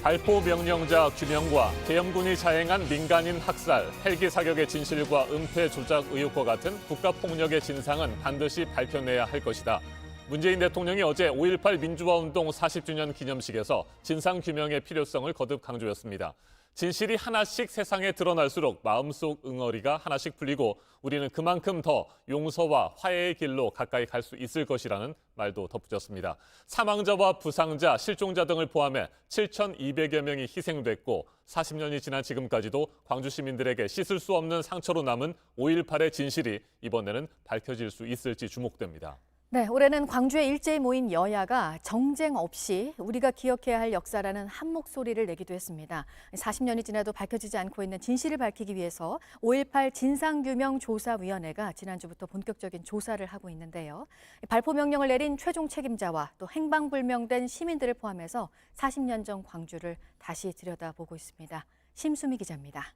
발포 명령자 규명과 계엄군이 자행한 민간인 학살, 헬기 사격의 진실과 은폐 조작 의혹과 같은 국가폭력의 진상은 반드시 밝혀내야 할 것이다. 문재인 대통령이 어제 5.18 민주화운동 40주년 기념식에서 진상규명의 필요성을 거듭 강조했습니다. 진실이 하나씩 세상에 드러날수록 마음속 응어리가 하나씩 풀리고 우리는 그만큼 더 용서와 화해의 길로 가까이 갈 수 있을 것이라는 말도 덧붙였습니다. 사망자와 부상자, 실종자 등을 포함해 7,200여 명이 희생됐고 40년이 지난 지금까지도 광주 시민들에게 씻을 수 없는 상처로 남은 5.18의 진실이 이번에는 밝혀질 수 있을지 주목됩니다. 네, 올해는 광주에 일제히 모인 여야가 정쟁 없이 우리가 기억해야 할 역사라는 한 목소리를 내기도 했습니다. 40년이 지나도 밝혀지지 않고 있는 진실을 밝히기 위해서 5.18 진상규명조사위원회가 지난주부터 본격적인 조사를 하고 있는데요. 발포 명령을 내린 최종 책임자와 또 행방불명된 시민들을 포함해서 40년 전 광주를 다시 들여다보고 있습니다. 심수미 기자입니다.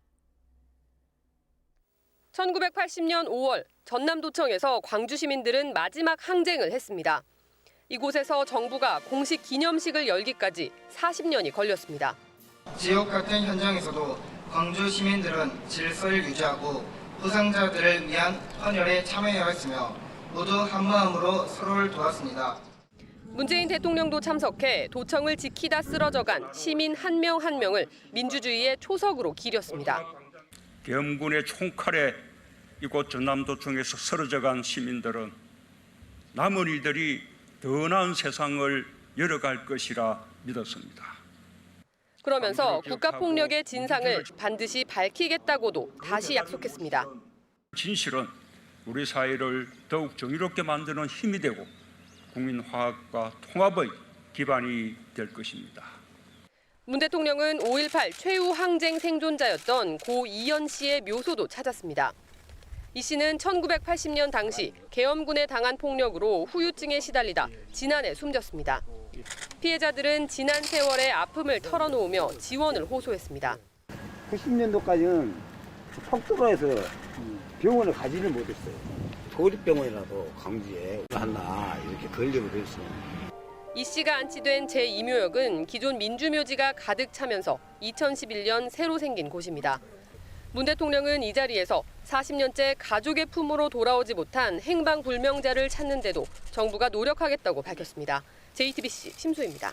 1980년 5월 전남도청에서 광주 시민들은 마지막 항쟁을 했습니다. 이곳에서 정부가 공식 기념식을 열기까지 40년이 걸렸습니다. 지역 같은 현장에서도 광주 시민들은 질서를 유지하고 부상자들을 위한 헌혈에 참여하였으며 모두 한마음으로 서로를 도왔습니다. 문재인 대통령도 참석해 도청을 지키다 쓰러져간 시민 한 명 한 명을 민주주의의 초석으로 기렸습니다. 계엄군의 총칼에 이곳 전남도청에서 쓰러져간 시민들은 남은 이들이 더 나은 세상을 열어갈 것이라 믿었습니다. 그러면서 국가폭력의 진상을 반드시 밝히겠다고도 다시 약속했습니다. 진실은 우리 사회를 더욱 정의롭게 만드는 힘이 되고 국민 화합과 통합의 기반이 될 것입니다. 문 대통령은 5.18 최후 항쟁 생존자였던 고 이연 씨의 묘소도 찾았습니다. 이 씨는 1980년 당시 계엄군에 당한 폭력으로 후유증에 시달리다 지난해 숨졌습니다. 피해자들은 지난 세월의 아픔을 털어놓으며 지원을 호소했습니다. 90년도까지는 폭도로에서 병원을 가지를 못했어요. 도립병원이라도 광주에 하나 이렇게 걸리고 그랬어요. 이 씨가 안치된 제2묘역은 기존 민주묘지가 가득 차면서 2011년 새로 생긴 곳입니다. 문 대통령은 이 자리에서 40년째 가족의 품으로 돌아오지 못한 행방불명자를 찾는 데도 정부가 노력하겠다고 밝혔습니다. JTBC 심수희입니다.